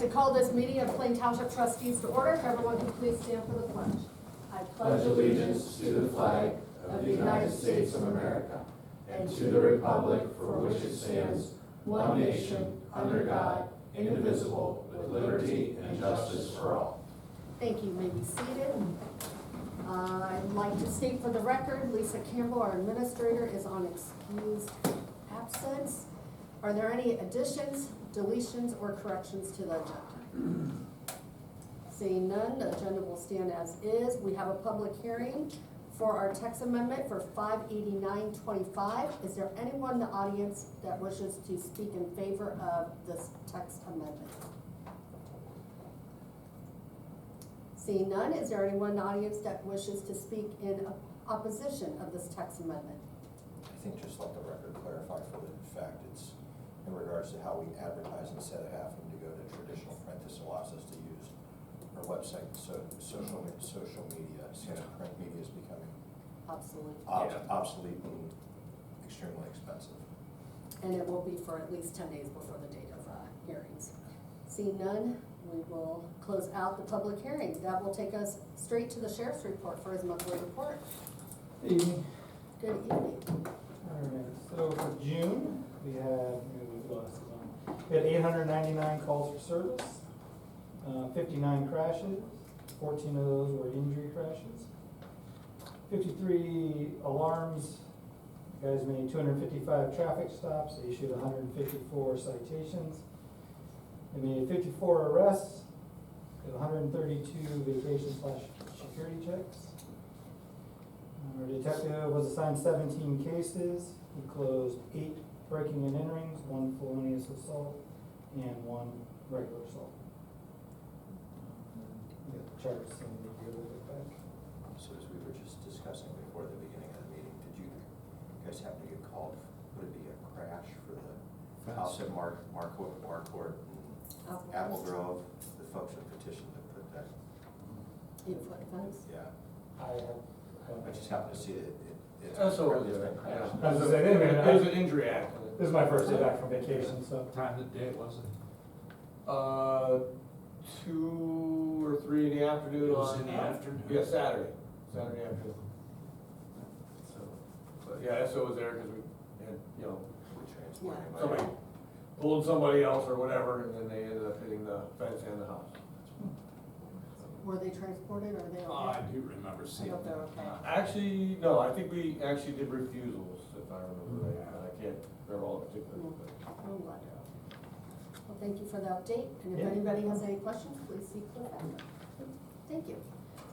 to call this meeting of Plain Township Trustees to order. If everyone could please stand for the pledge. I pledge allegiance to the flag of the United States of America and to the republic for which it stands, one nation, under God, indivisible, with liberty and justice for all. Thank you. You may be seated. I'd like to state for the record, Lisa Campbell, our administrator, is on excused absence. Are there any additions, deletions, or corrections to the agenda? Seeing none, the agenda will stand as is. We have a public hearing for our text amendment for 58925. Is there anyone in the audience that wishes to speak in favor of this text amendment? Seeing none, is there anyone in the audience that wishes to speak in opposition of this text amendment? I think just let the record clarify for the fact it's in regards to how we advertise instead of having to go to traditional print. This allows us to use our website, social media, since print media is becoming Absolutely. obsolete and extremely expensive. And it will be for at least 10 days before the date of hearings. Seeing none, we will close out the public hearing. That will take us straight to the sheriff's report for his monthly report. Evening. Good evening. Alright, so for June, we had 899 calls for service, 59 crashes, 14 of those were injury crashes, 53 alarms, guys made 255 traffic stops, they issued 154 citations, they made 54 arrests, did 132 vacation/security checks. Our detective was assigned 17 cases. He closed 8 breaking and enterings, 1 felonious assault, and 1 regular assault. We got the charts and we'll be able to get back. So as we were just discussing before the beginning of the meeting, did you guys happen to get called, would it be a crash for the house at Marquardt and Apple Grove? The folks that petitioned to put that, 8-foot fence. yeah. I just happened to see it. That's all it's right. been crashed. I was gonna say, It was an injury accident. this is my first day back from vacation, so. Time of day was it? 2 or 3 in the afternoon It was on. in the afternoon? Yeah, Saturday afternoon. So, but yeah, SO was there because we had, We transported him. somebody pulled somebody else or whatever, and then they ended up hitting the fence and the house. Were they transported or are they Oh, I okay? do remember I seeing hope they're that. okay. Actually, no, I think we actually did refusals, if I remember right. I can't remember all the particulars, but. I'm glad. Well, thank you for the update, and if Yeah. anybody has any questions, please seek the vendor. Thank you.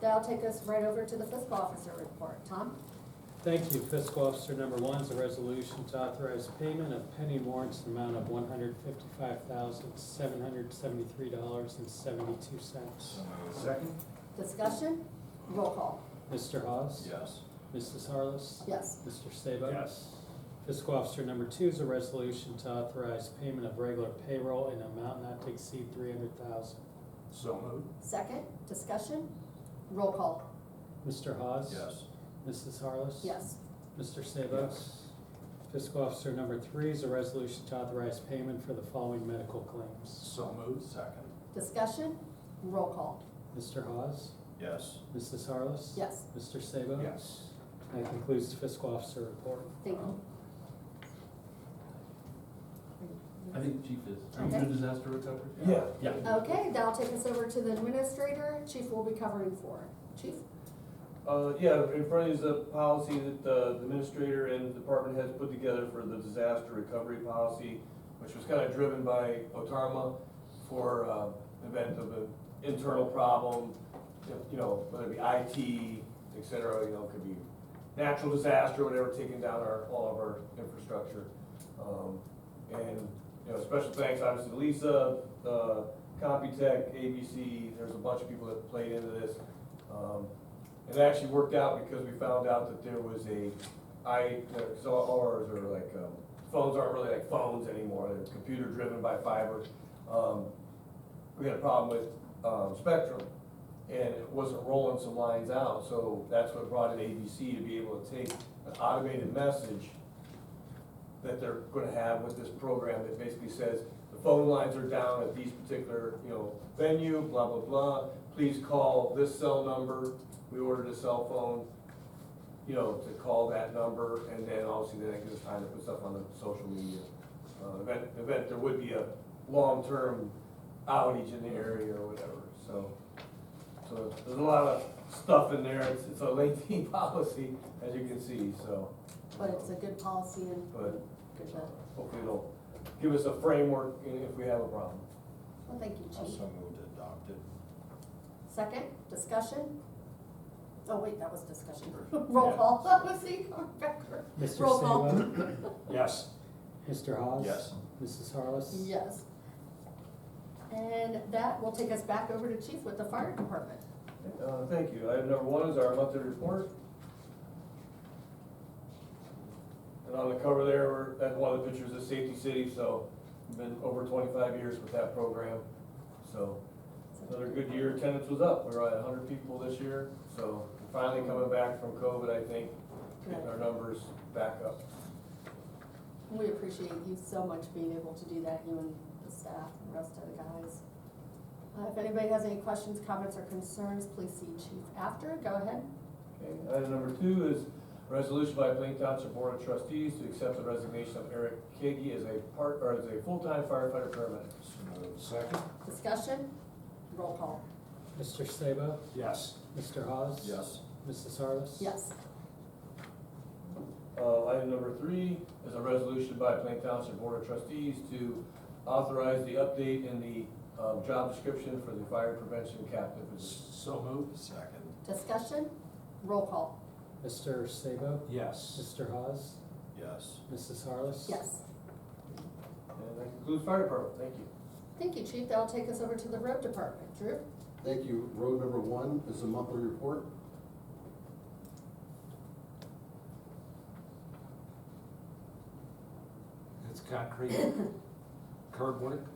That'll take us right over to the fiscal officer report. Tom? Thank you. Fiscal Officer number 1 is a resolution to authorize payment of pending warrants in the amount of $155,773.72. Second? Discussion? Roll call. Mr. Hawes? Yes. Mrs. Harless? Yes. Mr. Sabo? Yes. Fiscal Officer number 2 is a resolution to authorize payment of regular payroll in an amount not to exceed $300,000. So moved. Second, discussion? Roll call. Mr. Hawes? Yes. Mrs. Harless? Yes. Mr. Sabo? Yes. Fiscal Officer number 3 is a resolution to authorize payment for the following medical claims. So moved. Second. Discussion? Roll call. Mr. Hawes? Yes. Mrs. Harless? Yes. Mr. Sabo? Yes. That concludes the fiscal officer report. Thank you. I think Chief is. Are you Okay. doing disaster recovery? Yeah. Yeah. Okay, that'll take us over to the administrator. Chief will be covering 4. Chief? Yeah, in front of you is the policy that the administrator and the department has put together for the disaster recovery policy, which was kind of driven by OTARMA for event of an internal problem, whether it be IT, et cetera, it could be natural disaster, whatever, taking down all of our infrastructure. And, special thanks obviously to Lisa, Computech, ABC, there's a bunch of people that played into this. It actually worked out because we found out that there was so all ours are like, phones aren't really like phones anymore, they're computer driven by fiber. We had a problem with Spectrum, and it wasn't rolling some lines out, so that's what brought in ABC to be able to take an automated message that they're gonna have with this program that basically says, the phone lines are down at these particular, venue, blah, blah, blah. Please call this cell number. We ordered a cell phone, to call that number, and then obviously then it gives us time to put stuff on the social media. Event, there would be a long-term outage in the area or whatever, so there's a lot of stuff in there. It's a lengthy policy, as you can see, so. But it's a good policy and But good job. hopefully it'll give us a framework if we have a problem. Well, thank you, Chief. Also moved to adopt it. Second, discussion? Oh, wait, that was discussion. Roll call. Let's see, Becker. Mr. Roll call. Sabo? Yes. Mr. Hawes? Yes. Mrs. Harless? Yes. And that will take us back over to Chief with the fire department. Thank you. Item number 1 is our monthly report. And on the cover there, that's one of the pictures of Safety City, so we've been over 25 years with that program. So another good year. Attendance was up. We were at 100 people this year, so we're finally coming back from COVID, I think, getting our numbers back up. We appreciate you so much being able to do that, you and the staff, and the rest of the guys. If anybody has any questions, comments, or concerns, please see Chief after. Go ahead. Okay, item number 2 is a resolution by Plain Township Board of Trustees to accept the resignation of Eric Kagi as a full-time firefighter paramedic. So moved. Second? Discussion? Roll call. Mr. Sabo? Yes. Mr. Hawes? Yes. Mrs. Harless? Yes. Item number 3 is a resolution by Plain Township Board of Trustees to authorize the update in the job description for the fire prevention captain position. So moved. Second. Discussion? Roll call. Mr. Sabo? Yes. Mr. Hawes? Yes. Mrs. Harless? Yes. And that concludes fire department. Thank you. Thank you, Chief. That'll take us over to the road department. Drew? Thank you. Road number 1 is a monthly report. It's concrete curb work.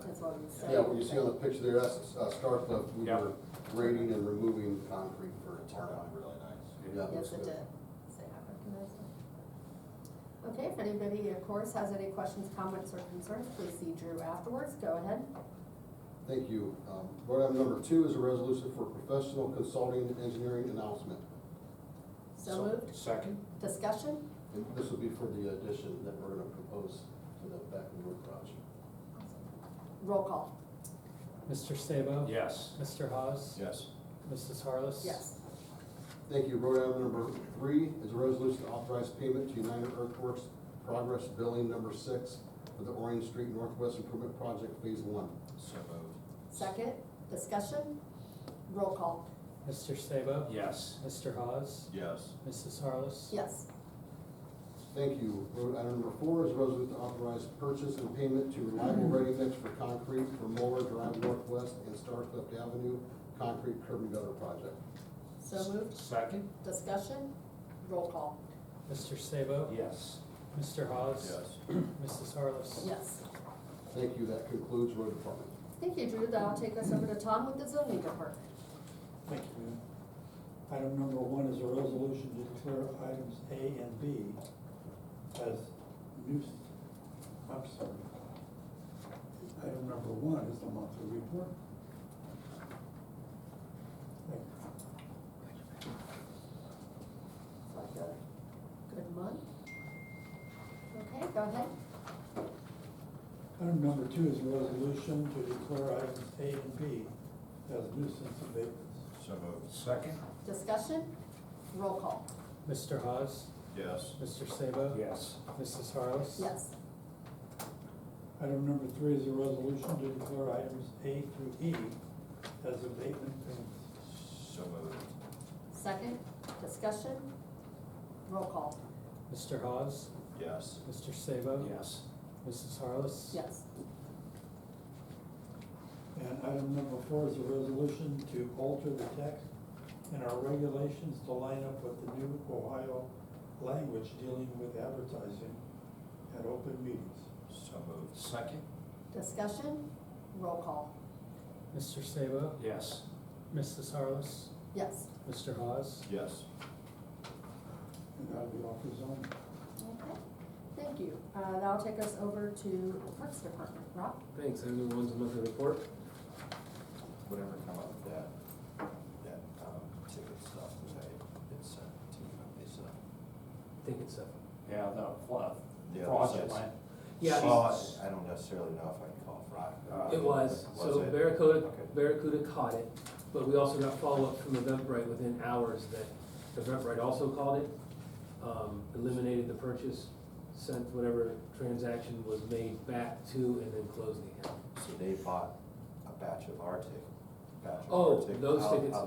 That's what we said. Yeah, what you see on the picture there, that's Starcliff. We Yeah. were grading and removing concrete for It turned out really nice. Yeah, Yes, looks it good. did. Say, I recognize it. Okay, if anybody, of course, has any questions, comments, or concerns, please see Drew afterwards. Go ahead. Thank you. Road item number 2 is a resolution for professional consulting engineering announcement. So moved. Second? Discussion? And this will be for the addition that we're gonna propose to the back of the road project. Roll call. Mr. Sabo? Yes. Mr. Hawes? Yes. Mrs. Harless? Yes. Thank you. Road item number 3 is a resolution to authorize payment to United Earthworks Progress Billing number 6 for the Orange Street Northwest Improvement Project Phase 1. So moved. Second. Discussion? Roll call. Mr. Sabo? Yes. Mr. Hawes? Yes. Mrs. Harless? Yes. Thank you. Road item number 4 is a resolution to authorize purchase and payment to Reliable Ready Mix for concrete for Mower Drive Northwest and Starcliff Avenue Concrete Curb and Gutter Project. So moved. Second? Discussion? Roll call. Mr. Sabo? Yes. Mr. Hawes? Yes. Mrs. Harless? Yes. Thank you. That concludes road department. Thank you, Drew. That'll take us over to Tom with the zoning department. Thank you, ma'am. Item number 1 is a resolution to declare items A and B as nuisance. I'm sorry. Item number 1 is the monthly report. Thank you. It's like a good month. Okay, go ahead. Item number 2 is a resolution to declare items A and B as nuisance abatements. So moved. Second? Discussion? Roll call. Mr. Hawes? Yes. Mr. Sabo? Yes. Mrs. Harless? Yes. Item number 3 is a resolution to declare items A through E as abatement payments. So moved. Second. Discussion? Roll call. Mr. Hawes? Yes. Mr. Sabo? Yes. Mrs. Harless? Yes. And item number 4 is a resolution to alter the text in our regulations to line up with the new Ohio language dealing with advertising at open meetings. So moved. Second? Discussion? Roll call. Mr. Sabo? Yes. Mrs. Harless? Yes. Mr. Hawes? Yes. And that'll be all for zoning. Okay. Thank you. That'll take us over to the Parks Department. Rob? Thanks, everyone's monthly report. Whatever come up with that ticket stuff that I had sent to you, is, I think it's Yeah, the the other fraudulent. sites. Yeah. Well, I don't necessarily know if I can call it fraud. It was, so it? Barracuda, Okay. Barracuda caught it, but we also got follow-up from Eventbrite within hours that Eventbrite also caught it, eliminated the purchase, sent whatever transaction was made back to, and then closed the account. So they bought a batch of our ticket. Oh, those tickets.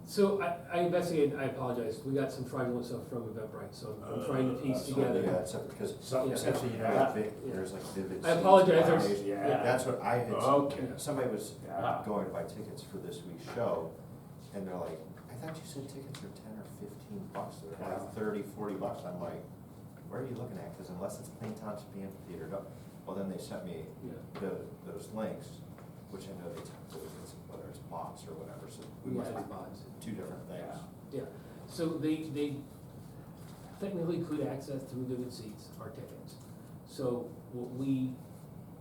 So I investigated, I apologize, we got some fraudulent stuff from Eventbrite, so I'm trying to piece Yeah, together. except because. Some, Yeah. essentially, you know, There's like vivid. I apologize, scenes. there's- yeah. That's what I had. Okay. Somebody was Yeah. going to buy tickets for this week's show, and they're like, I thought you said tickets were $10 or $15. They're Yeah. like $30, $40. I'm like, where are you looking at? Because unless it's Plain Township Amphitheater, well, then they sent me Yeah. those links, which I know they tell whether it's bots or whatever, so we Yeah, must it's have bots. two different things. Yeah, so they technically could access through Vivid Seats our tickets. So what we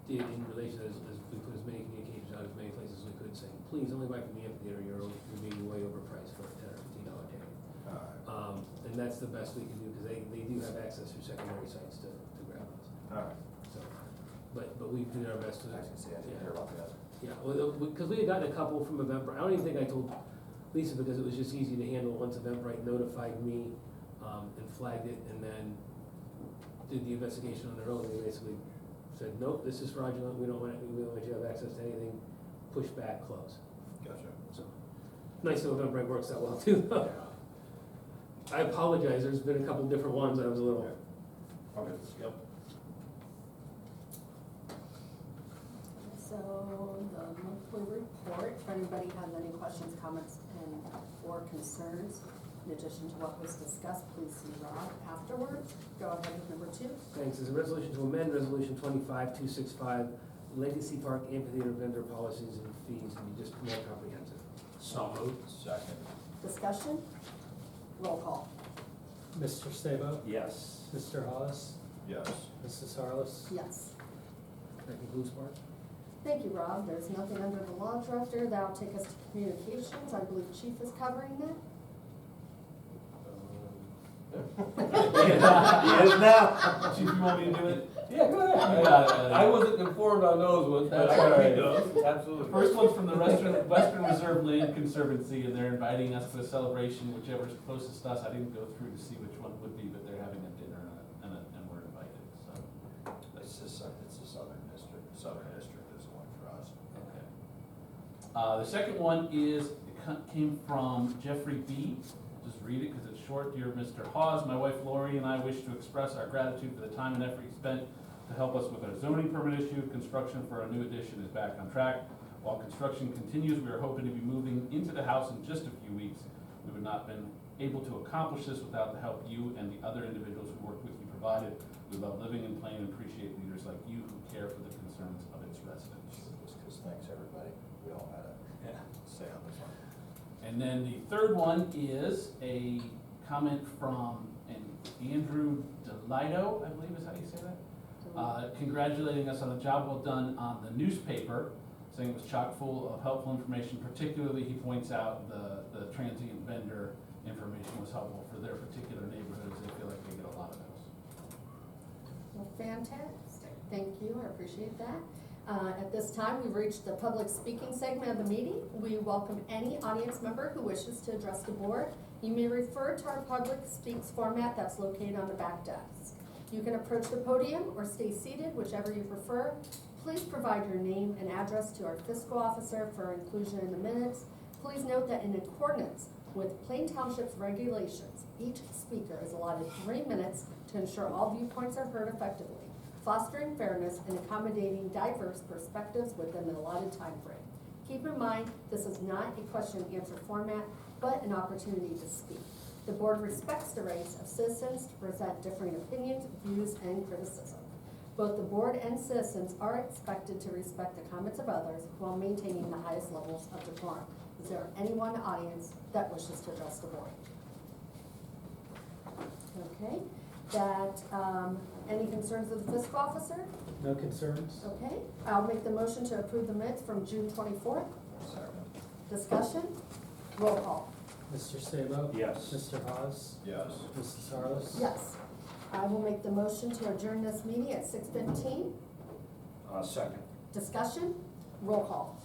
did in relation to this is we put as many communications out as many places as we could, saying, please only buy from the amphitheater, you're being way overpriced for a $10 or $15 ticket. And that's the best we can do, because they do have access through secondary sites to grab those. All right. So, but we did our best to. I was gonna say, I didn't hear about the other. Yeah, well, because we had gotten a couple from Eventbrite. I don't even think I told Lisa because it was just easy to handle once Eventbrite notified me and flagged it, and then did the investigation on their own. They basically said, nope, this is fraudulent. We don't want you to have access to anything. Push back, close. Gotcha. So nice that Eventbrite works that well too. I apologize. There's been a couple different ones. I was a little. Okay, yep. So the monthly report, if anybody has any questions, comments, or concerns, in addition to what was discussed, please see Rob afterwards. Go ahead with number 2. Thanks. Is a resolution to amend Resolution 25265, Legacy Park Amphitheater vendor policies and fees, and be just more comprehensive. So moved. Second. Discussion? Roll call. Mr. Sabo? Yes. Mr. Hollis? Yes. Mrs. Harless? Yes. That concludes Mark. Thank you, Rob. There's nothing under the law director. That'll take us to communications. I believe Chief is covering that. He is now. Chief, you want me to do it? Yeah, go ahead. I wasn't informed on those ones, but I That's can read all right. those, absolutely. First one's from the Western Reserve Land Conservancy, and they're inviting us to a celebration, whichever's closest to us. I didn't go through to see which one would be, but they're having a dinner and we're invited, so. It's the Southern District. Southern District is the one for us. Okay. The second one is, came from Jeffrey B. Just read it because it's short. Dear Mr. Hawes, my wife Lori and I wish to express our gratitude for the time and effort you spent to help us with our zoning permit issue. Construction for our new addition is back on track. While construction continues, we are hoping to be moving into the house in just a few weeks. We would not have been able to accomplish this without the help you and the other individuals who worked with you provided. We love living in Plain and appreciate leaders like you who care for the concerns of its residents. Just because, thanks, everybody. We all had a say on this one. And then the third one is a comment from Andrew Delito, I believe is how you say that. Congratulating us on the job well done on the newspaper, saying it was chock full of helpful information. Particularly, he points out the transient vendor information was helpful for their particular neighborhoods. They feel like they get a lot of those. Well, fantastic. Thank you. I appreciate that. At this time, we've reached the public speaking segment of the meeting. We welcome any audience member who wishes to address the board. You may refer to our public speaks format that's located on the back desk. You can approach the podium or stay seated, whichever you prefer. Please provide your name and address to our fiscal officer for inclusion in the minutes. Please note that in accordance with Plain Township's regulations, each speaker is allotted 3 minutes to ensure all viewpoints are heard effectively, fostering fairness and accommodating diverse perspectives within the allotted time frame. Keep in mind, this is not a question and answer format, but an opportunity to speak. The board respects the rights of citizens to present differing opinions, views, and criticism. Both the board and citizens are expected to respect the comments of others while maintaining the highest levels of decorum. Is there anyone in the audience that wishes to address the board? Okay. that, any concerns of the fiscal officer? No concerns? Okay, I'll make the motion to approve the minutes from June 24th. Discussion, roll call. Mr. Sabo? Yes. Mr. Hawes? Yes. Mrs. Harless? Yes. I will make the motion to adjourn this meeting at 6:15. Second. Discussion, roll call.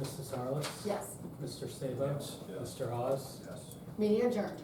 Mrs. Harless? Yes, Mr. Sabo? Yes. Mr. Hawes? Yes. meeting adjourned.